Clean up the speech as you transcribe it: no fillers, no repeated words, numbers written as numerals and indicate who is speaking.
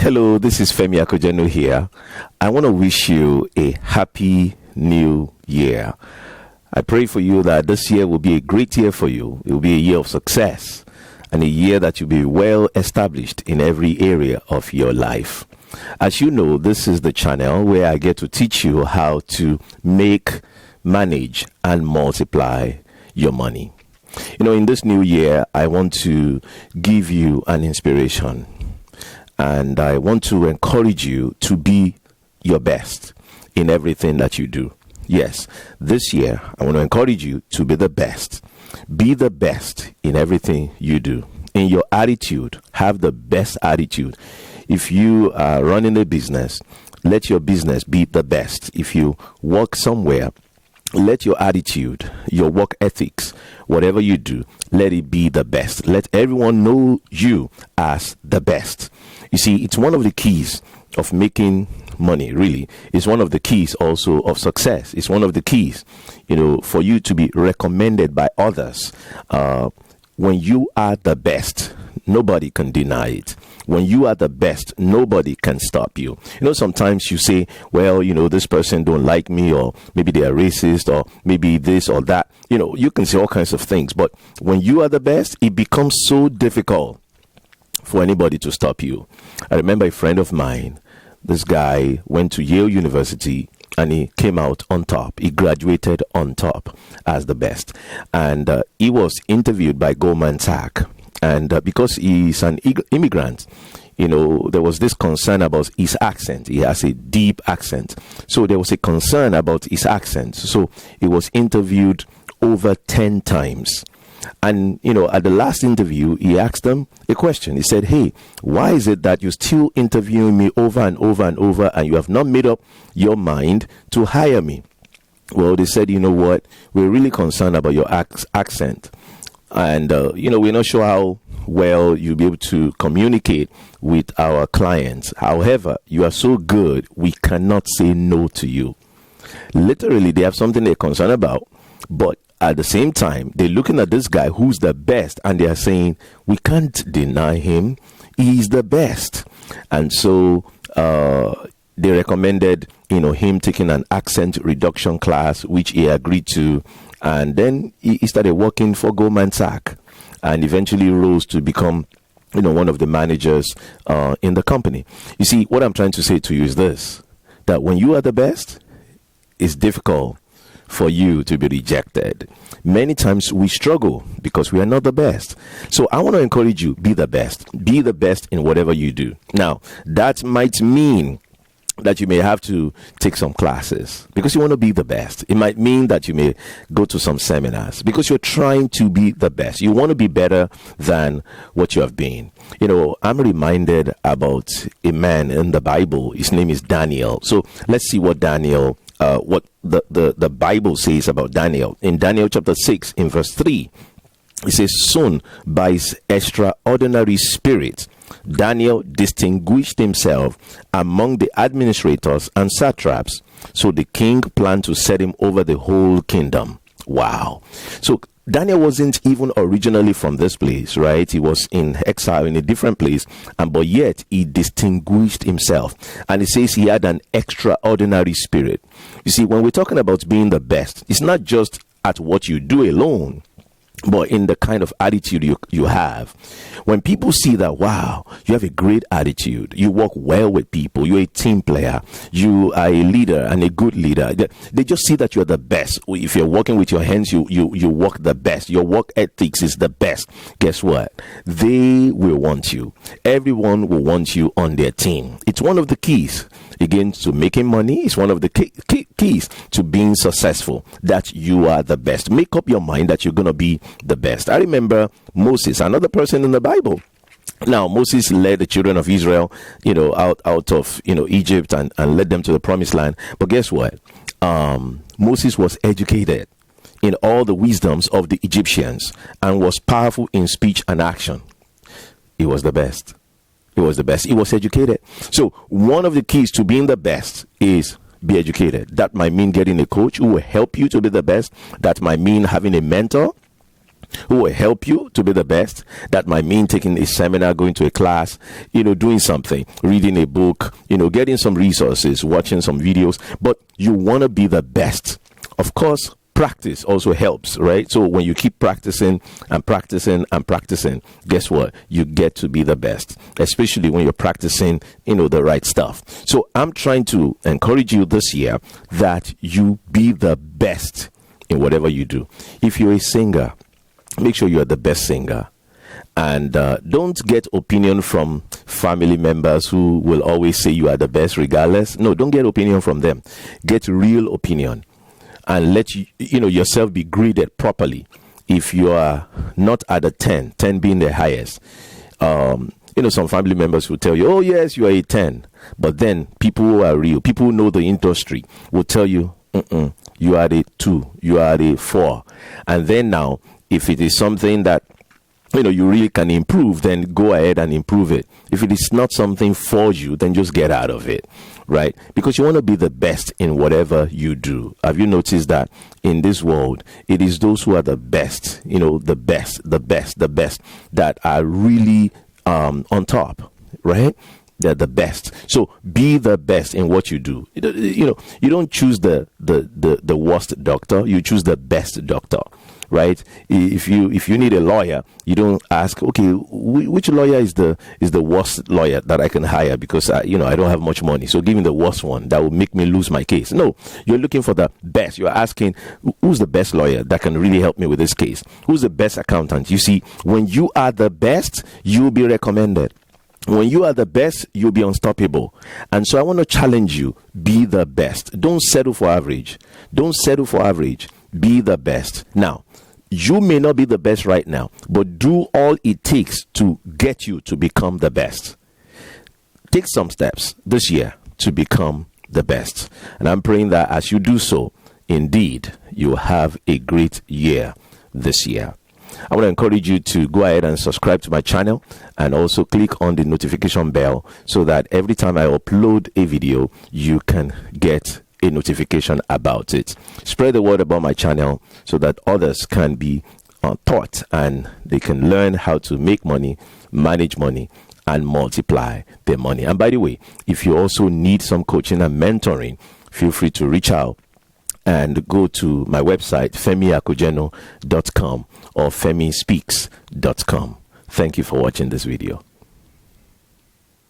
Speaker 1: Hello, this is Femi Akojanu here. I want to wish you a happy new year. I pray for you that this year will be a great year for you. It will be a year of success and a year that you'll be well established in every area of your life. As you know, this is the channel where I get to teach you how to make, manage, and multiply your money. You know, in this new year, I want to give you an inspiration. And I want to encourage you to be your best in everything that you do. Yes, this year, I want to encourage you to be the best. Be the best in everything you do. In your attitude, have the best attitude. If you are running a business, let your business be the best. If you work somewhere, let your attitude, your work ethics, whatever you do, let it be the best. Let everyone know you as the best. You see, it's one of the keys of making money, really. It's one of the keys also of success. It's one of the keys, for you to be recommended by others. When you are the best, nobody can deny it. When you are the best, nobody can stop you. Sometimes you say, well, this person don't like me, or maybe they are racist, or maybe this or that. You can say all kinds of things. But when you are the best, it becomes so difficult for anybody to stop you. I remember a friend of mine. This guy went to Yale University and he came out on top. He graduated on top as the best. And he was interviewed by Goldman Sachs. And because he's an immigrant, there was this concern about his accent. He has a deep accent. So there was a concern about his accent. So he was interviewed over 10 times. And, at the last interview, he asked them a question. He said, hey, why is it that you're still interviewing me over and over and over, and you have not made up your mind to hire me? Well, they said, you know what? We're really concerned about your accent. And, we're not sure how well you'll be able to communicate with our clients. However, you are so good, we cannot say no to you. Literally, they have something they're concerned about, but at the same time, they're looking at this guy who's the best, and they are saying, we can't deny him. He's the best. And so they recommended, him taking an accent reduction class, which he agreed to. And then he started working for Goldman Sachs and eventually rose to become, one of the managers in the company. You see, what I'm trying to say to you is this, that when you are the best, it's difficult for you to be rejected. Many times we struggle because we are not the best. So I want to encourage you, be the best. Be the best in whatever you do. Now, that might mean that you may have to take some classes because you want to be the best. It might mean that you may go to some seminars because you're trying to be the best. You want to be better than what you have been. I'm reminded about a man in the Bible. His name is Daniel. So let's see what what the Bible says about Daniel. In Daniel chapter 6, in verse 3, it says, soon by his extraordinary spirit, Daniel distinguished himself among the administrators and satraps. So the king planned to set him over the whole kingdom. Wow. So Daniel wasn't even originally from this place, right? He was in exile in a different place, but yet he distinguished himself. And it says he had an extraordinary spirit. You see, when we're talking about being the best, it's not just at what you do alone, but in the kind of attitude you have. When people see that, wow, you have a great attitude, you work well with people, you're a team player, you are a leader and a good leader, they just see that you're the best. If you're working with your hands, you work the best. Your work ethics is the best. Guess what? They will want you. Everyone will want you on their team. It's one of the keys, again, to making money. It's one of the keys to being successful, that you are the best. Make up your mind that you're going to be the best. I remember Moses, another person in the Bible. Now, Moses led the children of Israel, out of, Egypt and led them to the promised land. But guess what? Moses was educated in all the wisdoms of the Egyptians and was powerful in speech and action. He was the best. He was the best. He was educated. So one of the keys to being the best is be educated. That might mean getting a coach who will help you to be the best. That might mean having a mentor. who will help you to be the best. That might mean taking a seminar, going to a class, doing something, reading a book, getting some resources, watching some videos. But you want to be the best. Of course, practice also helps, right? So when you keep practicing and practicing and practicing, guess what? You get to be the best, especially when you're practicing, the right stuff. So I'm trying to encourage you this year that you be the best in whatever you do. If you're a singer, make sure you're the best singer. And don't get opinion from family members who will always say you are the best regardless. No, don't get opinion from them. Get real opinion. And let yourself be graded properly. If you are not at a 10 being the highest, some family members will tell you, oh yes, you are a 10. But then people who are real, people who know the industry will tell you, you are a 2, you are a 4. And then now, if it is something that you really can improve, then go ahead and improve it. If it is not something for you, then just get out of it, right? Because you want to be the best in whatever you do. Have you noticed that in this world, it is those who are the best, the best that are really on top, right? They're the best. So be the best in what you do. You don't choose the worst doctor. You choose the best doctor, right? If you need a lawyer, you don't ask, okay, which lawyer is the worst lawyer that I can hire because I don't have much money. So give me the worst one that will make me lose my case. No, you're looking for the best. You're asking, who's the best lawyer that can really help me with this case? Who's the best accountant? You see, when you are the best, you'll be recommended. When you are the best, you'll be unstoppable. And so I want to challenge you, be the best. Don't settle for average. Don't settle for average. Be the best. Now, you may not be the best right now, but do all it takes to get you to become the best. Take some steps this year to become the best. And I'm praying that as you do so, indeed, you will have a great year this year. I want to encourage you to go ahead and subscribe to my channel and also click on the notification bell so that every time I upload a video, you can get a notification about it. Spread the word about my channel so that others can be taught and they can learn how to make money, manage money, and multiply their money. And by the way, if you also need some coaching and mentoring, feel free to reach out and go to my website, femiakojeno.com or femispeaks.com. Thank you for watching this video.